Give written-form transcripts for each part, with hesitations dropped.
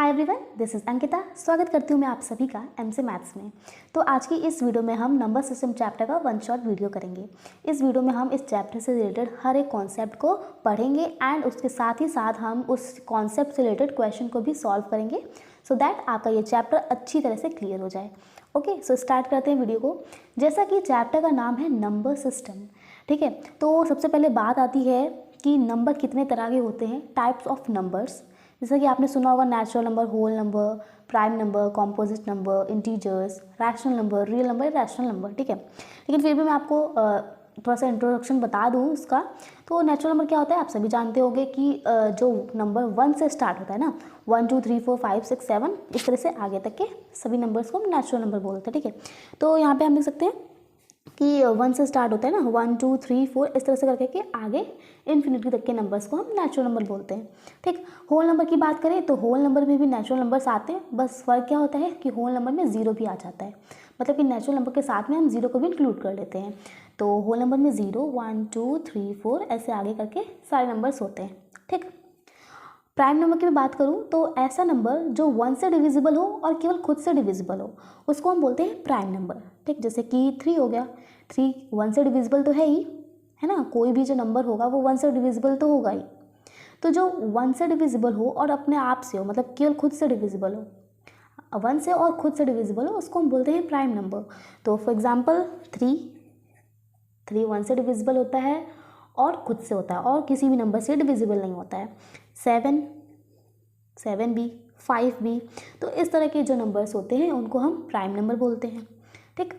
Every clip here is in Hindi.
Hi everyone, this is Ankita. स्वागत करती हूँ मैं आप सभी का एमसी मैथ्स में। तो आज की इस वीडियो में हम नंबर सिस्टम चैप्टर का वन शॉट वीडियो करेंगे। इस वीडियो में हम इस चैप्टर से रिलेटेड हर एक कॉन्सेप्ट को पढ़ेंगे एंड उसके साथ ही साथ हम उस कॉन्सेप्ट से रिलेटेड क्वेश्चन को भी सॉल्व करेंगे सो दैट आपका ये चैप्टर अच्छी तरह से क्लियर हो जाए। ओके, सो स्टार्ट करते हैं वीडियो को। जैसा कि चैप्टर का नाम है नंबर सिस्टम, ठीक है। तो सबसे पहले बात आती है कि नंबर कितने तरह के होते हैं, टाइप्स ऑफ नंबर्स। जैसा कि आपने सुना होगा natural number, whole number, prime number, composite number, integers, rational number, real number, rational number, ठीक है। लेकिन फिर भी मैं आपको थोड़ा सा इंट्रोडक्शन बता दूँ इसका। तो नेचुरल नंबर क्या होता है आप सभी जानते होंगे कि जो नंबर 1 से स्टार्ट होता है ना, 1 2 3 4 5 6 7 इस तरह से आगे तक के सभी नंबर्स को हम नेचुरल नंबर बोलते हैं, ठीक है। तो यहाँ पे हम लिख सकते हैं कि 1 से स्टार्ट होता है ना, 1 2 3 4 इस तरह से करके के आगे इन्फिनिटी तक के नंबर्स को हम नेचुरल नंबर बोलते हैं, ठीक। होल नंबर की बात करें तो होल नंबर में भी नेचुरल नंबर्स आते हैं, बस फ़र्क क्या होता है कि होल नंबर में ज़ीरो भी आ जाता है, मतलब कि नेचुरल नंबर के साथ में हम ज़ीरो को भी इंक्लूड कर लेते हैं। तो होल नंबर में 0 1 2 3 4 ऐसे आगे करके सारे नंबर्स होते हैं, ठीक। प्राइम नंबर की मैं बात करूँ तो ऐसा नंबर जो 1 से डिविजिबल हो और केवल खुद से डिविजिबल हो उसको हम बोलते हैं प्राइम नंबर, ठीक। जैसे कि 3 हो गया, 3 1 से डिविजिबल तो है ही, है ना। कोई भी जो नंबर होगा वो 1 से डिविजिबल तो होगा ही। तो जो 1 से डिविजिबल हो और अपने आप से हो, मतलब केवल खुद से डिविजिबल हो, 1 से और खुद से डिविजिबल हो, उसको हम बोलते हैं प्राइम नंबर। तो फॉर एग्जाम्पल 3 1 से डिविजिबल होता है और खुद से होता है और किसी भी नंबर से डिविजिबल नहीं होता है। 7 भी, 5 भी। तो इस तरह के जो नंबर्स होते हैं उनको हम प्राइम नंबर बोलते हैं, ठीक।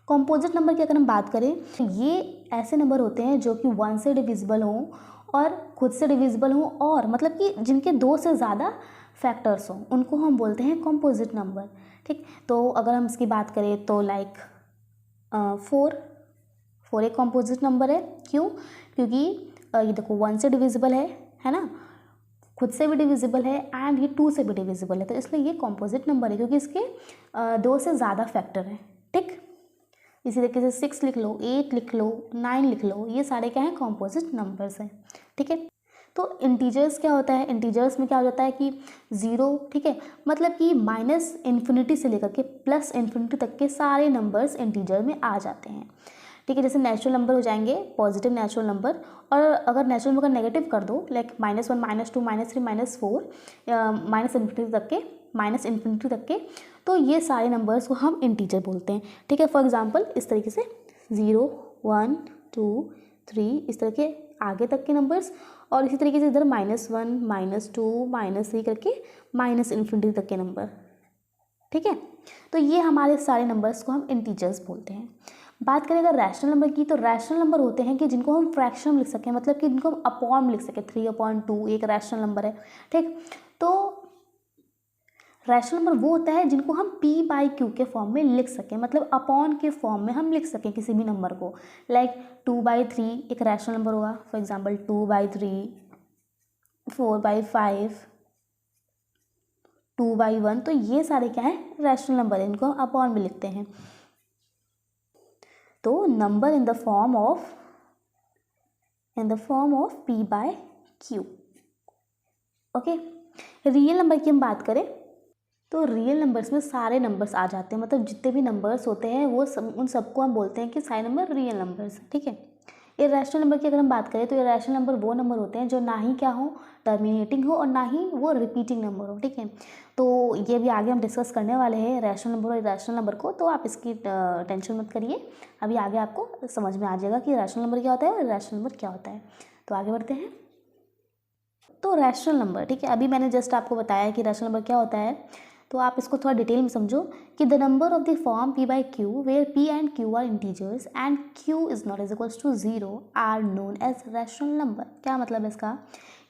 कॉम्पोजिट नंबर की अगर हम बात करें तो ये ऐसे नंबर होते हैं जो कि 1 से डिविजिबल हों और खुद से डिविजिबल हों और मतलब कि जिनके 2 से ज़्यादा फैक्टर्स हों, उनको हम बोलते हैं कॉम्पोजिट नंबर, ठीक। तो अगर हम इसकी बात करें तो लाइक 4 एक कॉम्पोजिट नंबर है। क्यों? क्योंकि ये देखो 1 से डिविजिबल है ना, खुद से भी डिविजिबल है एंड ये 2 से भी डिविजिबल है, तो इसलिए ये कॉम्पोजिट नंबर है क्योंकि इसके 2 से ज़्यादा फैक्टर हैं, ठीक। इसी तरीके से 6 लिख लो, 8 लिख लो, 9 लिख लो, ये सारे क्या हैं, कॉम्पोजिट नंबर्स हैं, ठीक है। तो इंटीजर्स क्या होता है, इंटीजर्स में क्या हो जाता है कि 0, ठीक है, मतलब कि माइनस इन्फिनिटी से लेकर के प्लस इन्फिनिटी तक के सारे नंबर्स इंटीजर में आ जाते हैं, ठीक है। जैसे नेचुरल नंबर हो जाएंगे पॉजिटिव नेचुरल नंबर, और अगर नेचुरल नंबर का नेगेटिव कर दो लाइक -1 -2 -3 -4 माइनस इन्फिनिटी तक के, तो ये सारे नंबर्स को हम इंटीजर बोलते हैं, ठीक है। फॉर एग्जांपल इस तरीके से 0 1 2 3 इस तरह के आगे तक के नंबर्स, और इसी तरीके से इधर -1 -2 -3 करके माइनस इन्फिनिटी तक के नंबर, ठीक है। तो ये हमारे सारे नंबर्स को हम इंटीजर्स बोलते हैं। बात करें अगर रैशनल नंबर की, तो रैशनल नंबर होते हैं कि जिनको हम फ्रैक्शन में लिख सकें, मतलब कि जिनको हम अपॉन में लिख सकें। 3/2 एक रैशनल नंबर है, ठीक। तो रैशनल नंबर वो होता है जिनको हम p/q के फॉर्म में लिख सकें, मतलब अपॉन के फॉर्म में हम लिख सकें किसी भी नंबर को। लाइक 2/3 एक रैशनल नंबर होगा, फॉर एग्जांपल 2/3, 4/5, 2/1, तो ये सारे क्या है, रैशनल नंबर है, इनको हम अपॉन में लिखते हैं। तो number in the form of p/q, okay. Real number की हम बात करें तो रियल नंबर्स में सारे नंबर्स आ जाते हैं, मतलब जितने भी नंबर्स होते हैं वो उन सबको हम बोलते हैं कि सारे नंबर रियल नंबर्स, ठीक है। इरेशनल नंबर की अगर हम बात करें तो इरेशनल नंबर वो नंबर होते हैं जो ना ही क्या हो, टर्मिनेटिंग हो, और ना ही वो रिपीटिंग नंबर हो, ठीक है। तो ये भी आगे हम डिस्कस करने वाले हैं रैशनल नंबर और इरेशनल नंबर को, तो आप इसकी टेंशन मत करिए, अभी आगे आपको समझ में आ जाएगा कि रैशनल नंबर क्या होता है और इरेशनल नंबर क्या होता है। तो आगे बढ़ते हैं। तो रैशनल नंबर, ठीक है, अभी मैंने जस्ट आपको बताया कि रैशनल नंबर क्या होता है, तो आप इसको थोड़ा डिटेल में समझो कि the number of the form p/q where p and q are integers and q is not is equals to 0 are known as rational number. क्या मतलब है इसका,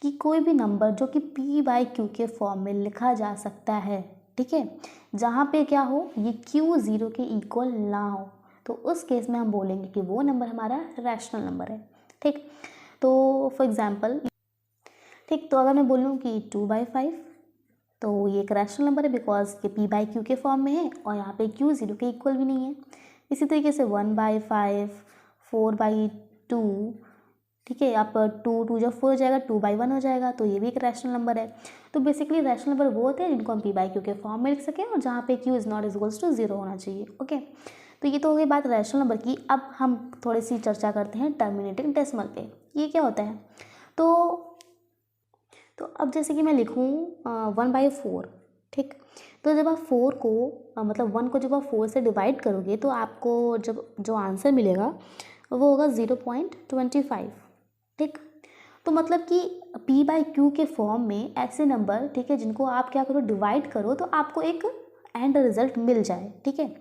कि कोई भी नंबर जो कि p/q के फॉर्म में लिखा जा सकता है, ठीक है, जहाँ पे क्या हो, ये q 0 के इक्वल ना हो, तो उस केस में हम बोलेंगे कि वो नंबर हमारा रैशनल नंबर है, ठीक। तो फॉर एग्जाम्पल, ठीक, तो अगर मैं बोलूँ कि 2/5, तो ये एक रैशनल नंबर है बिकॉज ये p/q के फॉर्म में है और यहाँ पे q 0 के इक्वल भी नहीं है। इसी तरीके से 1/5, 4/2, ठीक है। आप 2 जब 4 हो जाएगा, 2/1 हो जाएगा, तो ये भी एक रैशनल नंबर है। तो बेसिकली रैशनल नंबर वो होते हैं जिनको हम p/q के फॉर्म में लिख सकें और जहाँ पे q is not equals to 0 होना चाहिए। ओके, तो ये तो हो गई बात रैशनल नंबर की। अब हम थोड़ी सी चर्चा करते हैं टर्मिनेटिंग डेसिमल पे। ये क्या होता है? तो अब जैसे कि मैं लिखूँ 1/4, ठीक। तो जब आप 4 को मतलब 1 को जब आप 4 से डिवाइड करोगे तो आपको जब जो आंसर मिलेगा वो होगा 0.25, ठीक। तो मतलब कि p/q के फॉर्म में ऐसे नंबर, ठीक है, जिनको आप क्या करो, डिवाइड करो तो आपको एक एंड रिजल्ट मिल जाए, ठीक है।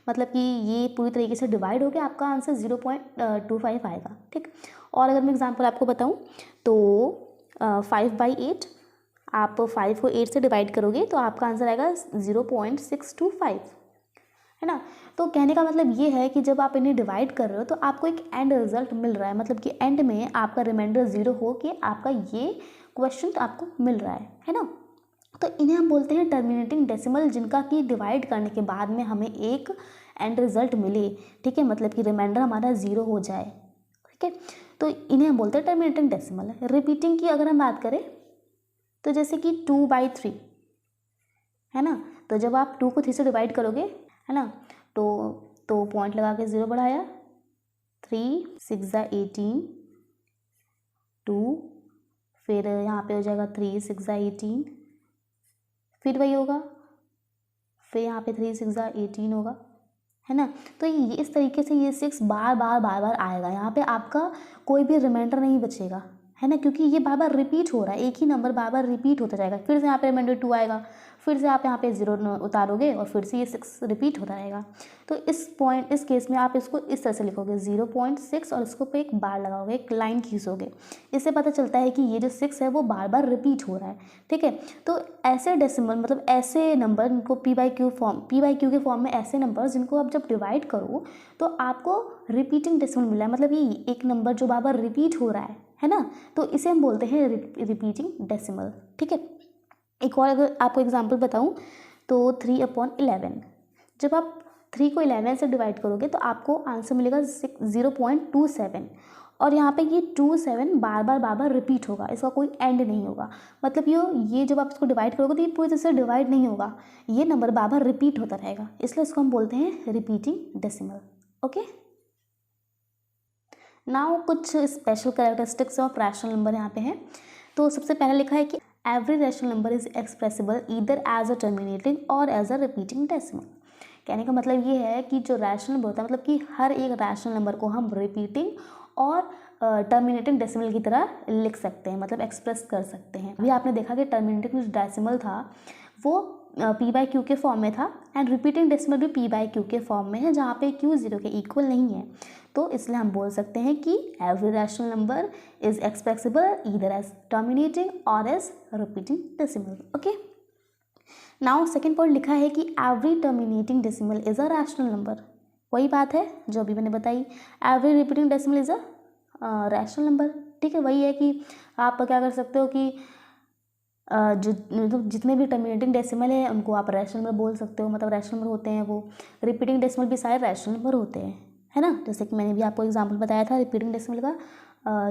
मतलब कि ये पूरी तरीके से डिवाइड हो गया, आपका आंसर 0.25 आएगा, ठीक। और अगर मैं एग्जांपल आपको बताऊं तो 5/8, आप 5 को 8 से डिवाइड करोगे तो आपका आंसर आएगा 0.625, है ना। तो कहने का मतलब ये है कि जब आप इन्हें डिवाइड कर रहे हो तो आपको एक एंड रिजल्ट मिल रहा है, मतलब कि एंड में आपका रिमाइंडर 0 हो के आपका ये क्वेश्चन आपको मिल रहा है ना। तो इन्हें हम बोलते हैं टर्मिनेटिंग डेसिमल, जिनका कि डिवाइड करने के बाद में हमें एक एंड रिजल्ट मिले, ठीक है, मतलब कि रिमाइंडर हमारा 0 हो जाए, ठीक है। तो इन्हें हम बोलते हैं टर्मिनेटिंग डेसिमल। रिपीटिंग की अगर हम बात करें तो जैसे कि 2/3, है ना। तो जब आप 2 को 3 से डिवाइड करोगे, है ना, तो पॉइंट लगा के 0 बढ़ाया, 3 6 18, 2, फिर यहाँ पे हो जाएगा 3 6 18, फिर वही होगा, फिर यहाँ पे 3 6 18 होगा, है ना। तो ये इस तरीके से ये 6 बार बार आएगा, यहाँ पे आपका कोई भी रिमाइंडर नहीं बचेगा, है ना, क्योंकि ये बार बार रिपीट हो रहा है, एक ही नंबर बार बार रिपीट होता जाएगा। फिर से यहाँ पे रिमाइंडर 2 आएगा, फिर से आप यहाँ पे 0 उतारोगे और फिर से ये 6 रिपीट होता रहेगा। तो इस केस में आप इसको इस तरह से लिखोगे 0.6 और इसको पे एक बार लगाओगे, एक लाइन खींचोगे। इससे पता चलता है कि ये जो 6 है वो बार बार रिपीट हो रहा है, ठीक है। तो ऐसे डेसिमल मतलब ऐसे नंबर जिनको p/q के फॉर्म में ऐसे नंबर जिनको आप जब डिवाइड करो तो आपको रिपीटिंग डेसिमल मिला है, मतलब ये एक नंबर जो बार बार रिपीट हो रहा है ना। तो इसे हम बोलते हैं रिपीटिंग डेसिमल, ठीक है। एक और अगर आपको एग्जांपल बताऊं तो 3/11, जब आप 3 को 11 से डिवाइड करोगे तो आपको आंसर मिलेगा 0.27, और यहाँ पे ये 27 बार बार रिपीट होगा, इसका कोई एंड नहीं होगा। मतलब ये जब आप इसको डिवाइड करोगे तो ये पूरी तरह से डिवाइड नहीं होगा, ये नंबर बार बार रिपीट होता रहेगा, इसलिए इसको हम बोलते हैं रिपीटिंग डेसिमल। ओके, नाउ कुछ special characteristics of rational number यहाँ पे हैं। तो सबसे पहले लिखा है कि every rational number is expressible either as a terminating और एज अ रिपीटिंग डेसिमल। कहने का मतलब ये है कि जो रैशनल नंबर होता है, मतलब कि हर एक रैशनल नंबर को हम रिपीटिंग और टर्मिनेटिंग डेसिमल की तरह लिख सकते हैं, मतलब एक्सप्रेस कर सकते हैं। अभी आपने देखा कि टर्मिनेटिंग डेसिमल था वो p/q के फॉर्म में था, एंड रिपीटिंग डेसिमल भी p/q के फॉर्म में है, जहाँ पे q 0 के इक्वल नहीं है। तो इसलिए हम बोल सकते हैं कि every rational number is expressible either as terminating और as repeating decimal. Okay, now second point लिखा है कि every terminating decimal is a rational number. वही बात है जो अभी मैंने बताई, every repeating decimal is a rational number, ठीक है। वही है कि आप क्या कर सकते हो कि जितने भी टर्मिनेटिंग डेसिमल है उनको आप रैशनल नंबर बोल सकते हो, मतलब रैशनल नंबर होते हैं वो। रिपीटिंग डेसिमल भी सारे रैशनल नंबर होते हैं, है ना। जैसे कि मैंने भी आपको एग्जांपल बताया था रिपीटिंग डेसिमल का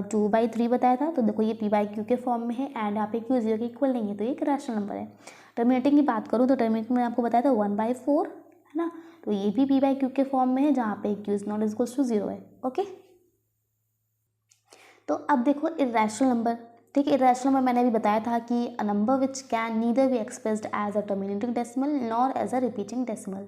2/3 बताया था। तो देखो ये p/q के फॉर्म में है एंड यहाँ पे q 0 के इक्वल नहीं है, तो ये एक रैशनल नंबर है। टर्मिनेटिंग की बात करूँ तो टर्मिनेटिंग में आपको बताया था 1/4, है ना। तो ये भी p/q के फॉर्म में है जहाँ पे q is not equals to 0 है। ओके, तो अब देखो इर्रेशनल नंबर, ठीक है। इर्रेशनल नंबर मैंने अभी बताया था कि a number which can neither be expressed as a terminating decimal nor as a repeating decimal,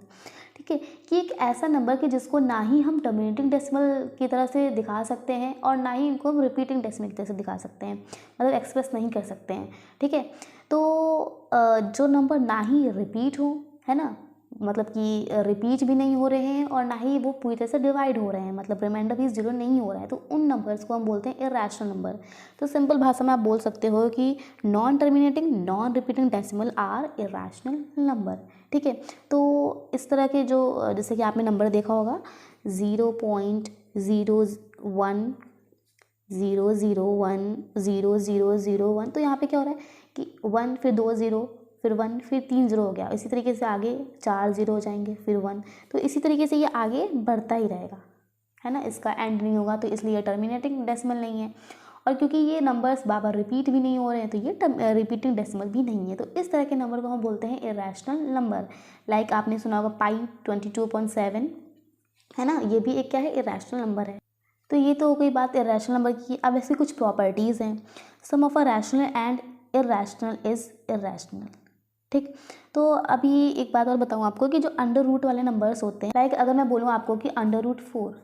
ठीक है। कि एक ऐसा नंबर कि जिसको ना ही हम टर्मिनेटिंग डेसिमल की तरह से दिखा सकते हैं और ना ही इनको हम रिपीटिंग डेसिमल की तरह से दिखा सकते हैं, मतलब एक्सप्रेस नहीं कर सकते हैं, ठीक है। तो जो नंबर ना ही रिपीट हो, है ना, मतलब कि रिपीट भी नहीं हो रहे हैं और ना ही वो पूरी तरह से डिवाइड हो रहे हैं, मतलब रिमाइंडर भी 0 नहीं हो रहा है, तो उन नंबर्स को हम बोलते हैं इर्रेशनल नंबर। तो सिंपल भाषा में आप बोल सकते हो कि non terminating non repeating decimal are irrational number, ठीक है। तो इस तरह के जो जैसे कि आपने नंबर देखा होगा 0.01 001 तो यहाँ पे क्या हो रहा है कि 1 फिर 2 0 फिर 1 फिर 3 0 हो गया। इसी तरीके से आगे 4 0 हो जाएंगे फिर 1, तो इसी तरीके से ये आगे बढ़ता ही रहेगा, है ना, इसका एंड नहीं होगा, तो इसलिए टर्मिनेटिंग डेसिमल नहीं है। और क्योंकि ये नंबर्स बार बार रिपीट भी नहीं हो रहे हैं तो ये रिपीटिंग डेसिमल भी नहीं है, तो इस तरह के नंबर को हम बोलते हैं इरेशनल नंबर। लाइक आपने सुना होगा पाई 22.7 है ना, ये भी एक क्या है, इरेशनल नंबर है। तो ये तो हो गई बात इरेशनल नंबर की। अब ऐसी कुछ प्रॉपर्टीज़ हैं, sum of a rational and irrational is irrational. ठीक, तो अभी एक बात और बताऊँ आपको कि जो अंडर रूट वाले नंबर्स होते हैं, लाइक अगर मैं बोलूँ आपको कि √4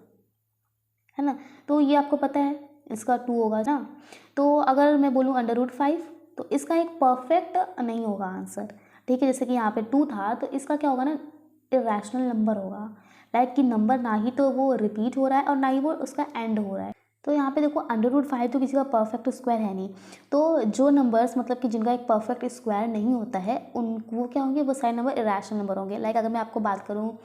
है ना, तो ये आपको पता है इसका 2 होगा ना। तो अगर मैं बोलूँ √5 तो इसका एक परफेक्ट नहीं होगा आंसर। ठीक है, जैसे कि यहाँ पे 2 था तो इसका क्या होगा ना, इरेशनल नंबर होगा। लाइक कि नंबर ना ही तो वो रिपीट हो रहा है और ना ही वो उसका एंड हो रहा है। तो यहाँ पे देखो √5 तो किसी का परफेक्ट स्क्वायर है नहीं, तो जो नंबर्स मतलब कि जिनका एक परफेक्ट स्क्वायर नहीं होता है उन वो क्या होंगे, वो सारे नंबर इरेशनल नंबर होंगे। लाइक अगर मैं आपको बात करूँ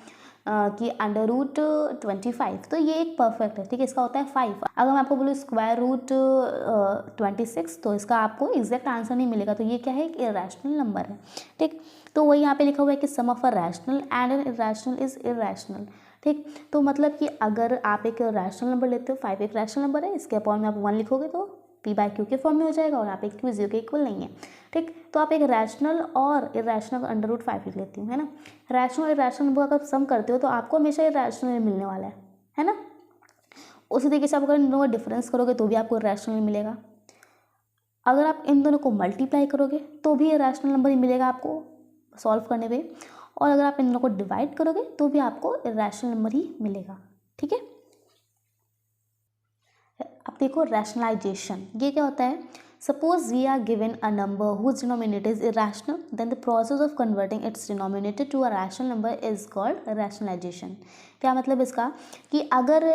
कि √25 तो ये एक परफेक्ट है। ठीक है, इसका होता है 5। अगर मैं आपको बोलूँ √26 तो इसका आपको एग्जैक्ट आंसर नहीं मिलेगा, तो ये क्या है, एक इरेशनल नंबर है। ठीक, तो वही यहाँ पे लिखा हुआ है कि sum of a rational and an irrational is irrational. ठीक, तो मतलब कि अगर आप एक रैशनल नंबर लेते हो, 5 एक रैशनल नंबर है, इसके अपॉन में आप 1 लिखोगे तो p/q के फॉर्म में हो जाएगा और आप एक q 0 के इक्वल नहीं है। ठीक, तो आप एक रैशनल और इरेशनल √5 लिख लेती हूँ, है ना। रैशनल और इरेशनल नंबर अगर सम करते हो तो आपको हमेशा इरेशनल मिलने वाला है ना। उसी तरीके से आप अगर इन दोनों का डिफरेंस करोगे तो भी आपको इरेशनल मिलेगा। अगर आप इन दोनों को मल्टीप्लाई करोगे तो भी इरेशनल नंबर ही मिलेगा आपको सॉल्व करने पे, और अगर आप इन दोनों को डिवाइड करोगे तो भी आपको इरेशनल नंबर ही मिलेगा। ठीक है, अब देखो रैशनलाइजेशन, ये क्या होता है। Suppose we are given a number whose denominator is irrational, then the process of converting its denominator to a rational number is called rationalization. क्या मतलब इसका, कि अगर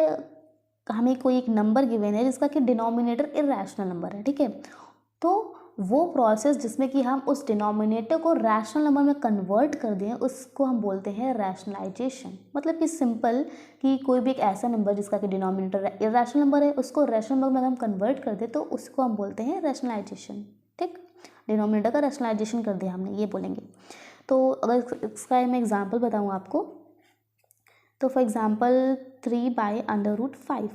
हमें कोई एक नंबर गिवन है जिसका कि डिनोमिनेटर इरेशनल नंबर है, ठीक है, तो वो प्रोसेस जिसमें कि हम उस डिनोमिनेटर को रैशनल नंबर में कन्वर्ट कर दें उसको हम बोलते हैं रैशनलाइजेशन। मतलब कि सिंपल, कि कोई भी एक ऐसा नंबर जिसका कि डिनोमिनेटर इरेशनल नंबर है उसको रैशनल नंबर में हम कन्वर्ट कर दें तो उसको हम बोलते हैं रैशनलाइजेशन। ठीक, डिनोमिनेटर का रैशनलाइजेशन कर दिया हमने, ये बोलेंगे। तो अगर इसका मैं एग्जाम्पल बताऊँ आपको, तो फॉर एग्जाम्पल 3/√5।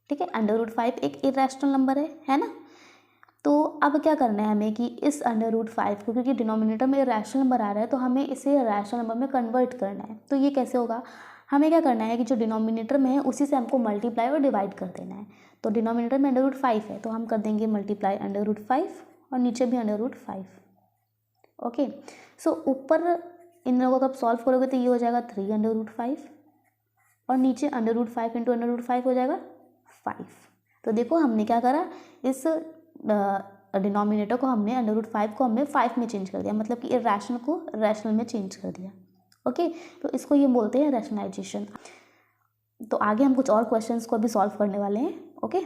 ठीक है, √5 एक इरेशनल नंबर है ना। तो अब क्या करना है हमें कि इस √5 को, क्योंकि डिनोमिनेटर में रैशनल नंबर आ रहा है तो हमें इसे रैशनल नंबर में कन्वर्ट करना है। तो ये कैसे होगा, हमें क्या करना है कि जो डिनोमिनेटर में है उसी से हमको मल्टीप्लाई और डिवाइड कर देना है। तो डिनोमिनेटर में √5 है तो हम कर देंगे मल्टीप्लाई √5 और नीचे भी √5। ओके, सो ऊपर इन लोगों को आप सॉल्व करोगे तो ये हो जाएगा 3/5 और नीचे √5 इंटू √5 हो जाएगा 5। तो देखो हमने क्या करा, इस डिनोमिनेटर को हमने √5 को हमने 5 में चेंज कर दिया, मतलब कि इरेशनल को रैशनल में चेंज कर दिया। ओके, तो इसको ये बोलते हैं रैशनलाइजेशन। तो आगे हम कुछ और क्वेश्चंस को अभी सॉल्व करने वाले हैं। ओके,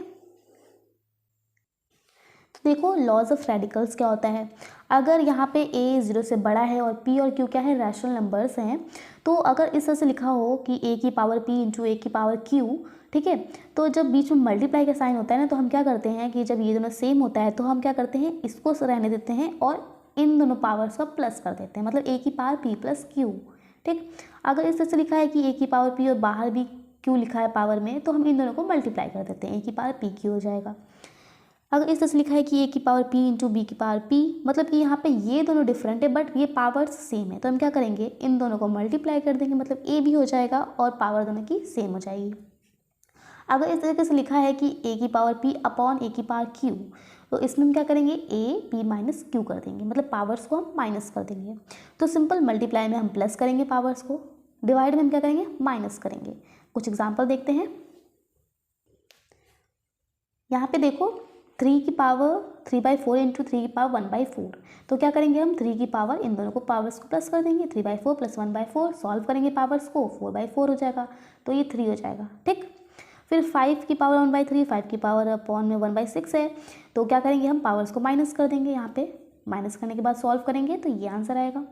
तो देखो लॉज ऑफ रेडिकल्स क्या होता है। अगर यहाँ पे a 0 से बड़ा है और p और q क्या है, रैशनल नंबर्स हैं, तो अगर इस तरह से लिखा हो कि a की पावर p इंटू a की पावर q, ठीक है, तो जब बीच में मल्टीप्लाई का साइन होता है ना तो हम क्या करते हैं कि जब ये दोनों सेम होता है तो हम क्या करते हैं, इसको रहने देते हैं और इन दोनों पावर्स का प्लस कर देते हैं, मतलब a की पावर p प्लस q। ठीक, अगर इस तरह से लिखा है कि a की पावर p और बाहर भी q लिखा है पावर में, तो हम इन दोनों को मल्टीप्लाई कर देते हैं, a की पावर p q हो जाएगा। अगर इस तरह से लिखा है कि a की पावर p इंटू b की पावर p, मतलब कि यहाँ पे ये दोनों डिफरेंट है बट ये पावर्स सेम है, तो हम क्या करेंगे, इन दोनों को मल्टीप्लाई कर देंगे, मतलब a भी हो जाएगा और पावर दोनों की सेम हो जाएगी। अगर इस तरीके से लिखा है कि a की पावर p अपॉन a की पावर q, तो इसमें हम क्या करेंगे, a p माइनस q कर देंगे, मतलब पावर्स को हम माइनस कर देंगे। तो सिंपल मल्टीप्लाई में हम प्लस करेंगे पावर्स को, डिवाइड में हम क्या करेंगे, माइनस करेंगे। कुछ एग्जाम्पल देखते हैं। यहाँ पे देखो 3 की पावर 3/4 इंटू 3 की पावर 1/4, तो क्या करेंगे हम 3 की पावर इन दोनों को पावर्स को प्लस कर देंगे, 3/4 प्लस 1/4, सॉल्व करेंगे पावर्स को, 4/4 हो जाएगा, तो ये 3 हो जाएगा। ठीक, फिर 5 की पावर 1/3, 5 की पावर अपॉन में 1/6 है, तो क्या करेंगे हम पावर्स को माइनस कर देंगे, यहाँ पे माइनस करने के बाद सॉल्व करेंगे तो ये आंसर आएगा।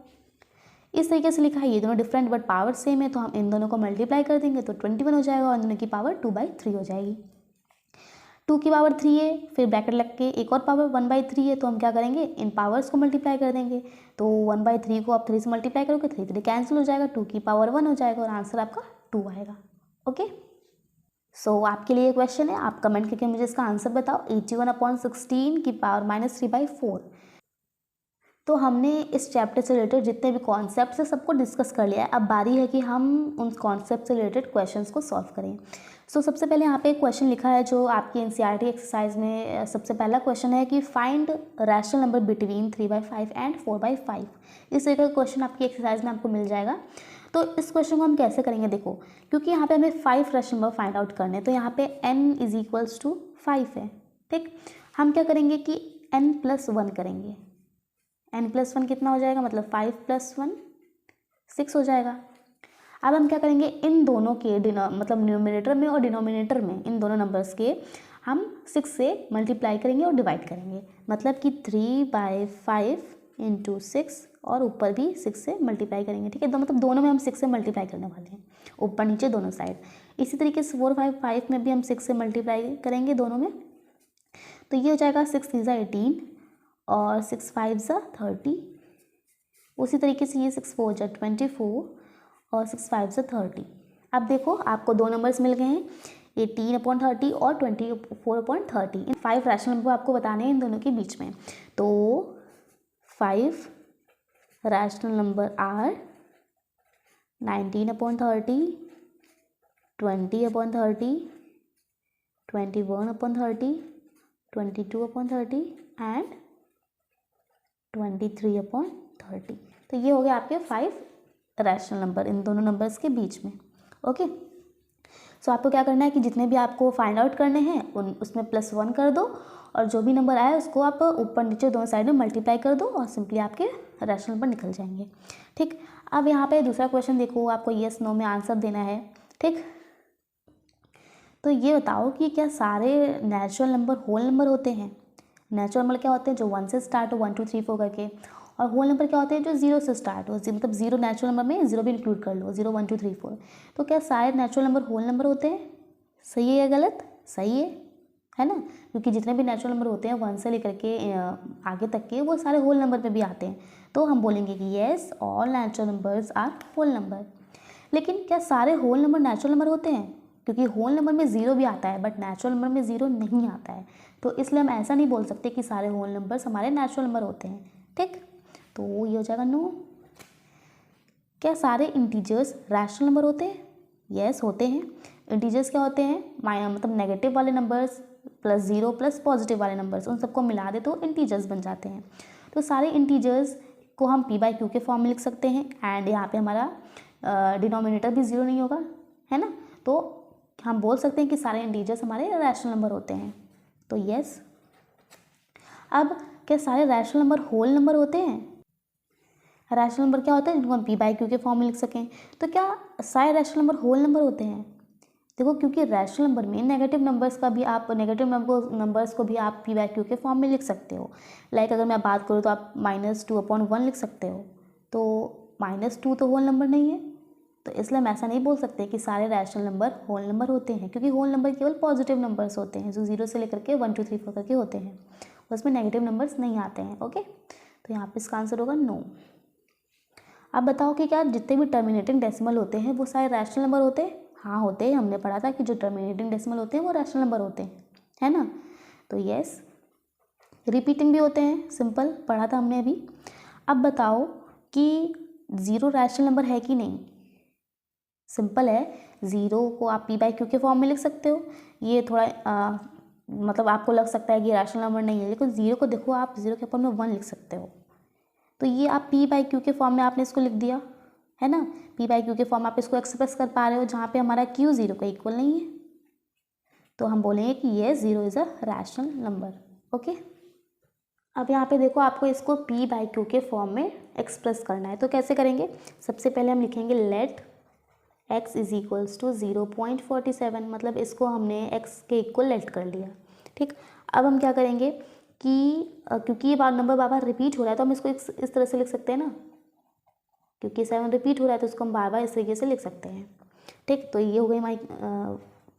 इस तरीके से लिखा है, ये दोनों डिफरेंट बट पावर सेम है, तो हम इन दोनों को मल्टीप्लाई कर देंगे तो 21 हो जाएगा और इन दोनों की पावर 2/3 हो जाएगी। 2 की पावर 3 है, फिर ब्रैकेट लग के एक और पावर 1/3 है, तो हम क्या करेंगे, इन पावर्स को मल्टीप्लाई कर देंगे, तो 1/3 को आप 3 से मल्टीप्लाई करोगे, 3 3 कैंसिल हो जाएगा, 2 की पावर 1 हो जाएगा और आंसर आपका 2 आएगा। ओके, सो आपके लिए क्वेश्चन है, आप कमेंट करके मुझे इसका आंसर बताओ। 81/16 की पावर -3/4। तो हमने इस चैप्टर से रिलेटेड जितने भी कॉन्सेप्ट्स हैं सबको डिस्कस कर लिया है। अब बारी है कि हम उन कॉन्सेप्ट से रिलेटेड क्वेश्चंस को सॉल्व करें। सो सबसे पहले यहाँ पे एक क्वेश्चन लिखा है जो आपकी एनसीईआरटी एक्सरसाइज में सबसे पहला क्वेश्चन है कि find rational number between 3/5 and 4/5। इस तरह का क्वेश्चन आपकी एक्सरसाइज में आपको मिल जाएगा। तो इस क्वेश्चन को हम कैसे करेंगे, देखो क्योंकि यहाँ पे हमें 5 रैशनल नंबर फाइंड आउट करने, तो यहाँ पे n = 5 है। ठीक, हम क्या करेंगे कि n+1 करेंगे। n+1 कितना हो जाएगा, मतलब 5 + 1 6 हो जाएगा। अब हम क्या करेंगे, इन दोनों के मतलब न्यूमरेटर में और डिनोमिनेटर में इन दोनों नंबर्स के हम 6 से मल्टीप्लाई करेंगे और डिवाइड करेंगे। मतलब कि 3/5 × 6 और ऊपर भी 6 से मल्टीप्लाई करेंगे। ठीक है, तो मतलब दोनों में हम 6 से मल्टीप्लाई करने वाले हैं, ऊपर नीचे दोनों साइड। इसी तरीके से 4/5 में भी हम 6 से मल्टीप्लाई करेंगे दोनों में। तो ये हो जाएगा 6 × 18 और 6 × 5 = 30। उसी तरीके से ये 6 × 4 = 24 और 6 × 5 = 30। अब देखो आपको दो नंबर्स मिल गए हैं, 18/30 और 24/30। इन 5 रैशनल नंबर आपको बताने हैं इन दोनों के बीच में। तो 5 रैशनल नंबर आर 19/30, 20/30, 21/30, 22/30 एंड 23/30। तो ये हो गया आपके 5 रैशनल नंबर इन दोनों नंबर्स के बीच में। ओके, सो आपको क्या करना है कि जितने भी आपको फाइंड आउट करने हैं उसमें +1 कर दो और जो भी नंबर आए उसको आप ऊपर नीचे दोनों साइड में मल्टीप्लाई कर दो और सिंपली आपके रैशनल नंबर निकल जाएंगे। ठीक, अब यहाँ पे दूसरा क्वेश्चन देखो, आपको येस नो में आंसर देना है। ठीक, तो ये बताओ कि क्या सारे नेचुरल नंबर होल नंबर होते हैं। नेचुरल नंबर क्या होते हैं, जो 1 से स्टार्ट हो 1 2 3 4 करके, और होल नंबर क्या होते हैं जो 0 से स्टार्ट हो, मतलब 0 नेचुरल नंबर में 0 भी इंक्लूड कर लो, 0 1 2 3 4। तो क्या सारे नेचुरल नंबर होल नंबर होते हैं? सही है या गलत? सही है ना, क्योंकि जितने भी नेचुरल नंबर होते हैं 1 से लेकर के आगे तक के वो सारे होल नंबर में भी आते हैं। तो हम बोलेंगे कि yes all natural numbers are whole number. लेकिन क्या सारे होल नंबर नेचुरल नंबर होते हैं? क्योंकि होल नंबर में 0 भी आता है बट नेचुरल नंबर में 0 नहीं आता है, तो इसलिए हम ऐसा नहीं बोल सकते कि सारे होल नंबर्स हमारे नेचुरल नंबर होते हैं। ठीक, तो ये हो जाएगा नो। क्या सारे इंटीजर्स रैशनल नंबर होते हैं? यस होते हैं। इंटीजर्स क्या होते हैं, मतलब नेगेटिव वाले नंबर्स +0 प्लस पॉजिटिव वाले नंबर्स, उन सबको मिला दे तो इंटीजर्स बन जाते हैं। तो सारे इंटीजर्स को हम p/q के फॉर्म में लिख सकते हैं एंड यहाँ पे हमारा डिनोमिनेटर भी 0 नहीं होगा, है ना, तो हम बोल सकते हैं कि सारे इंटीजर्स हमारे रैशनल नंबर होते हैं। तो यस। अब क्या सारे रैशनल नंबर होल नंबर होते हैं? रैशनल नंबर क्या होता है जिनको हम p/q के फॉर्म में लिख सकें। तो क्या सारे रैशनल नंबर होल नंबर होते हैं? देखो क्योंकि रैशनल नंबर में नेगेटिव नंबर्स को भी आप p/q के फॉर्म में लिख सकते हो। लाइक अगर मैं बात करूँ तो आप -2/1 लिख सकते हो, तो -2 तो होल नंबर नहीं है, तो इसलिए हम ऐसा नहीं बोल सकते कि सारे रैशनल नंबर होल नंबर होते हैं, क्योंकि होल नंबर केवल पॉजिटिव नंबर्स होते हैं जो 0 से लेकर के 1 2 3 4 करके होते हैं, उसमें नेगेटिव नंबर्स नहीं आते हैं। ओके, तो यहाँ पे इसका आंसर होगा नो। अब बताओ कि क्या जितने भी टर्मिनेटिंग डेसिमल होते हैं वो सारे रैशनल नंबर होते हैं? हाँ होते हैं, हमने पढ़ा था कि जो टर्मिनेटिंग डेसिमल होते हैं वो रैशनल नंबर होते हैं, है ना। तो यस, रिपीटिंग भी होते हैं, सिंपल पढ़ा था हमने अभी। अब बताओ कि 0 रैशनल नंबर है कि नहीं। सिंपल है, 0 को आप p/q के फॉर्म में लिख सकते हो। ये थोड़ा मतलब आपको लग सकता है कि रैशनल नंबर नहीं है, लेकिन 0 को देखो आप 0 के फॉर्म में 1 लिख सकते हो, तो ये आप p/q के फॉर्म में आपने इसको लिख दिया, है ना। p/q के फॉर्म में आप इसको एक्सप्रेस कर पा रहे हो जहाँ पे हमारा q 0 का इक्वल नहीं है, तो हम बोलेंगे कि ये 0 is a rational number. Okay, अब यहाँ पे देखो आपको इसको p/q के फॉर्म में एक्सप्रेस करना है, तो कैसे करेंगे। सबसे पहले हम लिखेंगे लेट x = 0.47, मतलब इसको हमने x के इक्वल लेट कर लिया। ठीक, अब हम क्या करेंगे कि क्योंकि ये नंबर बार बार रिपीट हो रहा है तो हम इसको इस तरह से लिख सकते हैं ना, क्योंकि 7 रिपीट हो रहा है तो इसको हम बार बार इस तरीके से लिख सकते हैं। ठीक, तो ये हो गई हमारी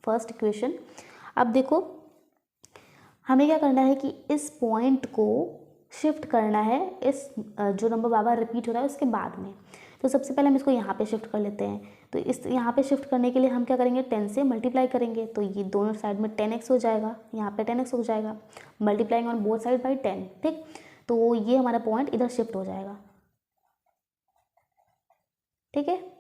फर्स्ट इक्वेशन। अब देखो हमें क्या करना है कि इस पॉइंट को शिफ्ट करना है इस जो नंबर बार बार रिपीट हो रहा है उसके बाद में। तो सबसे पहले हम इसको यहाँ पे शिफ्ट कर लेते हैं, तो इस यहाँ पे शिफ्ट करने के लिए हम क्या करेंगे, 10 से मल्टीप्लाई करेंगे, तो ये दोनों साइड में 10x हो जाएगा, यहाँ पे 10x हो जाएगा, multiplying on both side by 10। ठीक, तो ये हमारा पॉइंट इधर शिफ्ट हो जाएगा। ठीक है,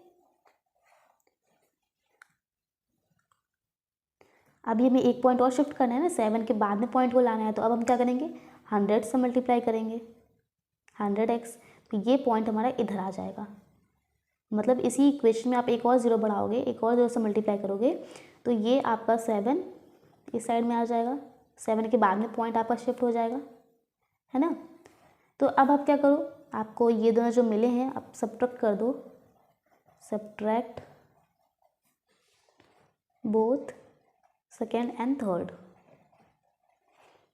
अभी हमें एक पॉइंट और शिफ्ट करना है ना, 7 के बाद में पॉइंट को लाना है, तो अब हम क्या करेंगे, 100 से मल्टीप्लाई करेंगे, 100x, तो ये पॉइंट हमारा इधर आ जाएगा। मतलब इसी इक्वेशन में आप एक और ज़ीरो बढ़ाओगे, एक और ज़ीरो से मल्टीप्लाई करोगे, तो ये आपका 7 इस साइड में आ जाएगा, 7 के बाद में पॉइंट आपका शिफ्ट हो जाएगा, है ना। तो अब आप क्या करो, आपको ये दोनों जो मिले हैं आप सब्ट्रैक्ट कर दो, subtract both second and third,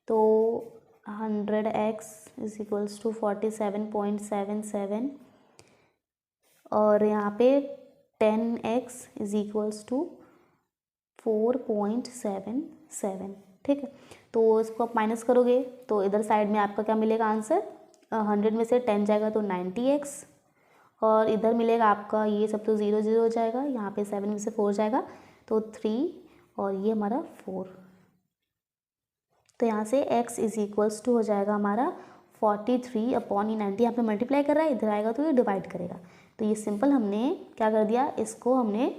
तो 100x इज इक्वल्स टू 47.77 और यहाँ पे 10x इज इक्वल्स टू 4.77। ठीक है, तो इसको आप माइनस करोगे तो इधर साइड में आपका क्या मिलेगा आंसर, 100 में से 10 जाएगा तो 90x, और इधर मिलेगा आपका ये सब तो 0 0 हो जाएगा, यहाँ पे 7 में से 4 जाएगा तो 3 और ये हमारा 4। तो यहाँ से x इज इक्वल्स टू हो जाएगा हमारा 43 अपॉन ये 90, यहाँ पे मल्टीप्लाई कर रहा है, इधर आएगा तो ये डिवाइड करेगा। तो ये सिंपल हमने क्या कर दिया, इसको हमने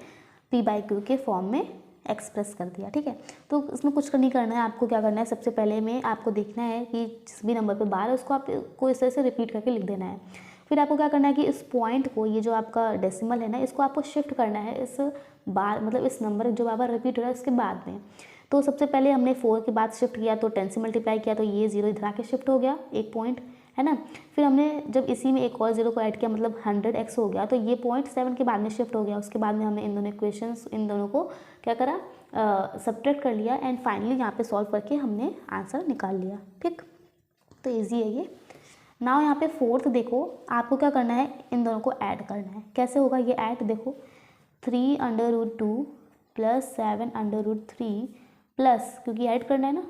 p/q के फॉर्म में एक्सप्रेस कर दिया। ठीक है, तो इसमें कुछ नहीं करना है, आपको क्या करना है, सबसे पहले में आपको देखना है कि जिस भी नंबर पे बार है उसको आपको इस तरह से रिपीट करके लिख देना है। फिर आपको क्या करना है कि इस पॉइंट को, ये जो आपका डेसिमल है ना, इसको आपको शिफ्ट करना है इस बार, मतलब इस नंबर जो बार रिपीट हो रहा है उसके बाद में। तो सबसे पहले हमने 4 के बाद शिफ्ट किया तो 10 से मल्टीप्लाई किया तो ये 0 इधर आके शिफ्ट हो गया, एक पॉइंट, है ना। फिर हमने जब इसी में एक और 0 को ऐड किया, मतलब 100x हो गया, तो ये पॉइंट 7 के बाद में शिफ्ट हो गया। उसके बाद में हमने इन दोनों इक्वेशंस, इन दोनों को क्या करा, सब्ट्रैक्ट कर लिया एंड फाइनली यहाँ पे सॉल्व करके हमने आंसर निकाल लिया। ठीक, तो ईजी है ये। नाउ यहाँ पे फोर्थ देखो, आपको क्या करना है, इन दोनों को ऐड करना है। कैसे होगा ये ऐड, देखो 3√2 प्लस 7√3 प्लस, क्योंकि ऐड करना है ना,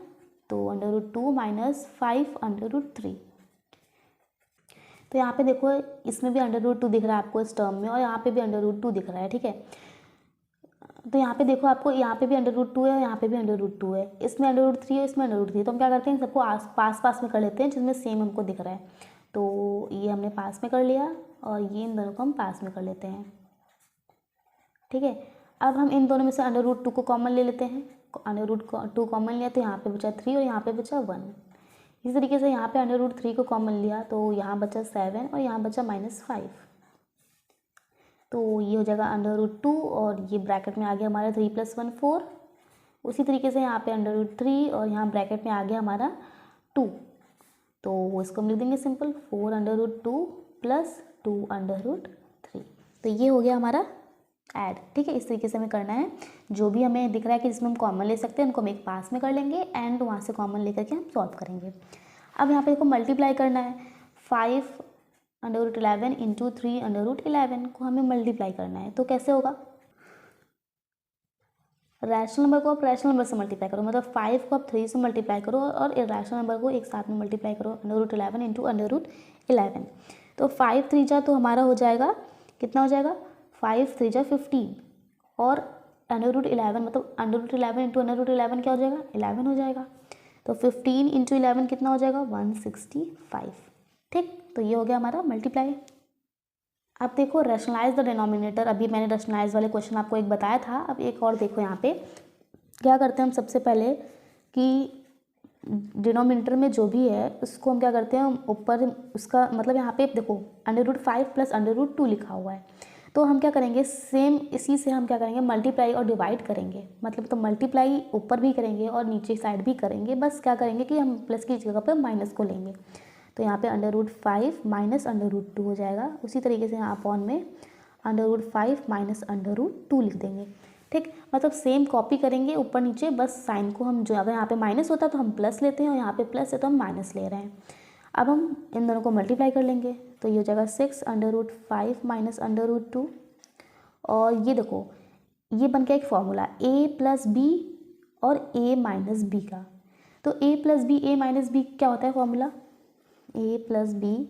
तो √2 माइनस 5√3। तो यहाँ पे देखो इसमें भी √2 दिख रहा है आपको इस टर्म में, और यहाँ पे भी √2 दिख रहा है। ठीक है, तो यहाँ पे देखो आपको यहाँ पे भी √2 है और यहाँ पे भी √2 है, इसमें √3 है, इसमें √3 है। तो हम क्या करते हैं, सबको पास पास में कर लेते हैं जिसमें सेम हमको दिख रहा है। तो ये हमने पास में कर लिया और ये इन दोनों को हम पास में कर लेते हैं। ठीक है, अब हम इन दोनों में से √2 को कॉमन ले लेते हैं, √2 कॉमन लिया तो यहाँ पे बचा 3 और यहाँ पे बचा 1। इस तरीके से यहाँ पे √3 को कॉमन लिया तो यहाँ बचा 7 और यहाँ बचा -5। तो ये हो जाएगा √2 और ये ब्रैकेट में आ गया हमारा 3 + 1 4। उसी तरीके से यहाँ पे √3 और यहाँ ब्रैकेट में आ गया हमारा 2, तो इसको हम लिख देंगे सिंपल 4√2 प्लस 2√3। तो ये हो गया हमारा ऐड। ठीक है, इस तरीके से हमें करना है। जो भी हमें दिख रहा है कि जिसमें हम कॉमन ले सकते हैं उनको हम एक पास में कर लेंगे एंड वहाँ से कॉमन लेकर के हम सॉल्व करेंगे। अब यहाँ पे देखो मल्टीप्लाई करना है, 5√11 इंटू 3√11 को हमें मल्टीप्लाई करना है। तो कैसे होगा, रैशनल नंबर को आप रैशनल नंबर से मल्टीप्लाई करो, मतलब 5 को आप 3 से मल्टीप्लाई करो और इरेशनल नंबर को एक साथ में मल्टीप्लाई करो, √11 इंटू √11। तो 5 3 जा तो हमारा हो जाएगा, कितना हो जाएगा, 5 3 जा 15 और √11 मतलब √11 इंटू √11 क्या हो जाएगा, 11 हो जाएगा। तो 15 इंटू 11 कितना हो जाएगा, 165। ठीक, तो ये हो गया हमारा मल्टीप्लाई। अब देखो रैशनलाइज द डिनोमिनेटर, अभी मैंने रैशनलाइज वाले क्वेश्चन आपको एक बताया था। अब एक और देखो, यहाँ पे क्या करते हैं हम, सबसे पहले कि डिनोमिनेटर में जो भी है उसको हम क्या करते हैं, ऊपर उसका मतलब यहाँ पे देखो √5 प्लस √2 लिखा हुआ है, तो हम क्या करेंगे, सेम इसी से हम क्या करेंगे, मल्टीप्लाई और डिवाइड करेंगे। मतलब तो मल्टीप्लाई ऊपर भी करेंगे और नीचे साइड भी करेंगे, बस क्या करेंगे कि हम प्लस की जगह पर माइनस को लेंगे। तो यहाँ पे √5 माइनस √2 हो जाएगा। उसी तरीके से यहाँ अपॉन में √5 माइनस √2 लिख देंगे। ठीक, मतलब सेम कॉपी करेंगे ऊपर नीचे, बस साइन को हम, जो अगर यहाँ पे माइनस होता तो हम प्लस लेते हैं और यहाँ पे प्लस है तो हम माइनस ले रहे हैं। अब हम इन दोनों को मल्टीप्लाई कर लेंगे तो ये हो जाएगा 6√5 माइनस √2। और ये देखो ये बन गया एक फॉर्मूला a प्लस बी और a माइनस बी का। तो a plus B, a minus B क्या होता है फॉर्मूला, a प्लस बी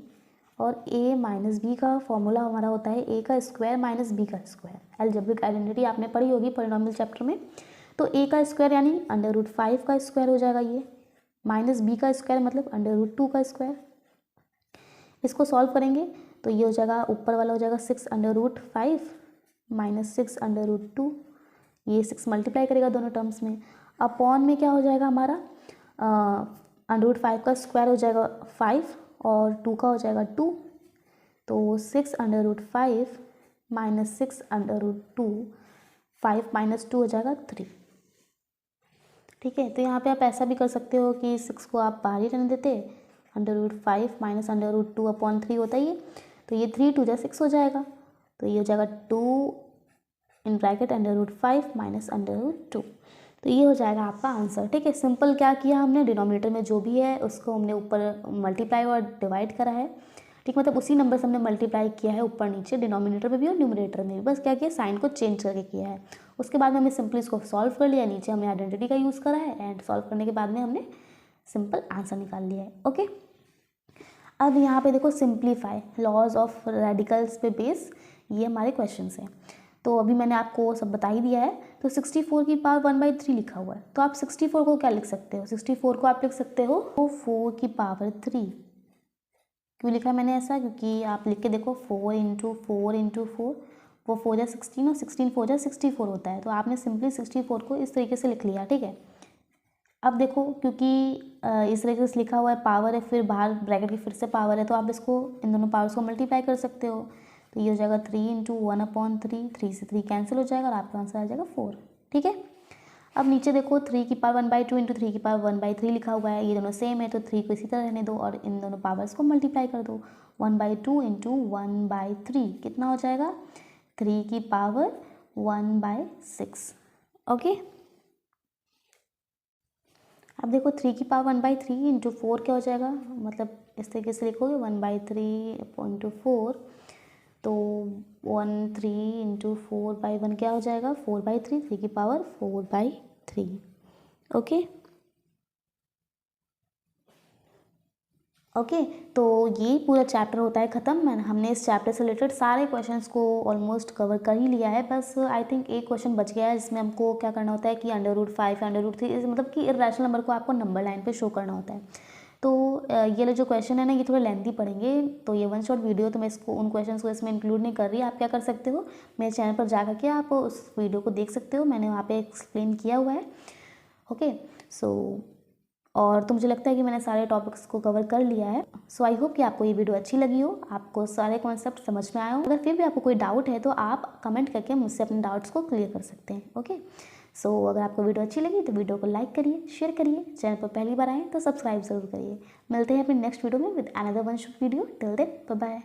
और a माइनस बी का फॉर्मूला हमारा होता है a का स्क्वायर माइनस b का स्क्वायर। अलजेब्रिक आइडेंटिटी आपने पढ़ी होगी पॉलिनॉमियल चैप्टर में। तो a का स्क्वायर यानी √5 का स्क्वायर हो जाएगा ये, माइनस b का स्क्वायर मतलब √2 का स्क्वायर। इसको सॉल्व करेंगे तो ये हो जाएगा, ऊपर वाला हो जाएगा 6√5 माइनस 6√2, ये 6 मल्टीप्लाई करेगा दोनों टर्म्स में। अपॉन में क्या हो जाएगा हमारा, √5 का स्क्वायर हो जाएगा 5 और 2 का हो जाएगा 2, तो 6√5 माइनस 6√2, 5 माइनस 2 हो जाएगा 3। ठीक है, तो यहाँ पे आप ऐसा भी कर सकते हो कि 6 को आप बाहर ही रहने देते, √5 माइनस √2/3 होता ही है, तो ये 3 2 जा 6 हो जाएगा, तो ये हो जाएगा 2 इन ब्रैकेट √5 माइनस √2, तो ये हो जाएगा आपका आंसर। ठीक है, सिंपल क्या किया हमने, डिनोमिनेटर में जो भी है उसको हमने ऊपर मल्टीप्लाई और डिवाइड करा है। ठीक, मतलब उसी नंबर से हमने मल्टीप्लाई किया है ऊपर नीचे, डिनोमिनेटर में भी और न्यूमरेटर में भी, बस क्या किया, साइन को चेंज करके किया है। उसके बाद में हमने सिंपली इसको सॉल्व कर लिया, नीचे हमने आइडेंटिटी का यूज़ करा है एंड सॉल्व करने के बाद में हमने सिंपल आंसर निकाल लिया है। ओके, अब यहाँ पे देखो सिंप्लीफाई लॉज ऑफ रेडिकल्स पे बेस, ये हमारे क्वेश्चंस हैं। तो अभी मैंने आपको सब बता ही दिया है। तो 64 की पावर 1/3 लिखा हुआ है, तो आप 64 को क्या लिख सकते हो, 64 को आप लिख सकते हो 4 की पावर 3। क्यों लिखा है मैंने ऐसा, क्योंकि आप लिख के देखो 4 × 4 × 4, वो 4 जा 16 और 16 4 जा 64 होता है, तो आपने सिंपली 64 को इस तरीके से लिख लिया। ठीक है, अब देखो क्योंकि इस तरीके से लिखा हुआ है, पावर है, फिर बाहर ब्रैकेट की फिर से पावर है, तो आप इसको इन दोनों पावर्स को मल्टीप्लाई कर सकते हो, तो ये हो जाएगा 3 × 1/3, 3 से 3 कैंसिल हो जाएगा और आपका आंसर आ जाएगा 4। ठीक है, अब नीचे देखो 3 की पावर 1/2 × 3 की पावर 1/3 लिखा हुआ है, ये दोनों सेम है, तो 3 को इसी तरह रहने दो और इन दोनों पावर्स को मल्टीप्लाई कर दो। 1/2 × 1/3 कितना हो जाएगा, 3 की पावर 1/6। ओके, अब देखो 3 की पावर 1/3 × 4 क्या हो जाएगा, मतलब इस तरीके से लिखोगे 1/3 × 4, तो 13 × 4/1 क्या हो जाएगा, 4/3, 3 की पावर 4/3। ओके ओके, तो ये पूरा चैप्टर होता है ख़त्म। हमने इस चैप्टर से रिलेटेड सारे क्वेश्चंस को ऑलमोस्ट कवर कर ही लिया है, बस आई थिंक एक क्वेश्चन बच गया है जिसमें हमको क्या करना होता है कि √5 √3 मतलब कि इरेशनल नंबर को आपको नंबर लाइन पे शो करना होता है। तो ये जो क्वेश्चन है ना, ये थोड़े लेंथी पड़ेंगे, तो ये 1 शॉट वीडियो, तो मैं इसको उन क्वेश्चन को इसमें इंक्लूड नहीं कर रही। आप क्या कर सकते हो, मेरे चैनल पर जा करके आप उस वीडियो को देख सकते हो, मैंने वहाँ पर एक्सप्लेन किया हुआ है। ओके, सो और तो मुझे लगता है कि मैंने सारे टॉपिक्स को कवर कर लिया है। सो आई होप कि आपको ये वीडियो अच्छी लगी हो, आपको सारे कॉन्सेप्ट समझ में आए हो। अगर फिर भी आपको कोई डाउट है तो आप कमेंट करके मुझसे अपने डाउट्स को क्लियर कर सकते हैं। ओके, सो अगर आपको वीडियो अच्छी लगी तो वीडियो को लाइक करिए, शेयर करिए, चैनल पर पहली बार आए तो सब्सक्राइब जरूर करिए। मिलते हैं अपने नेक्स्ट वीडियो में with another one shot video. Till then bye bye.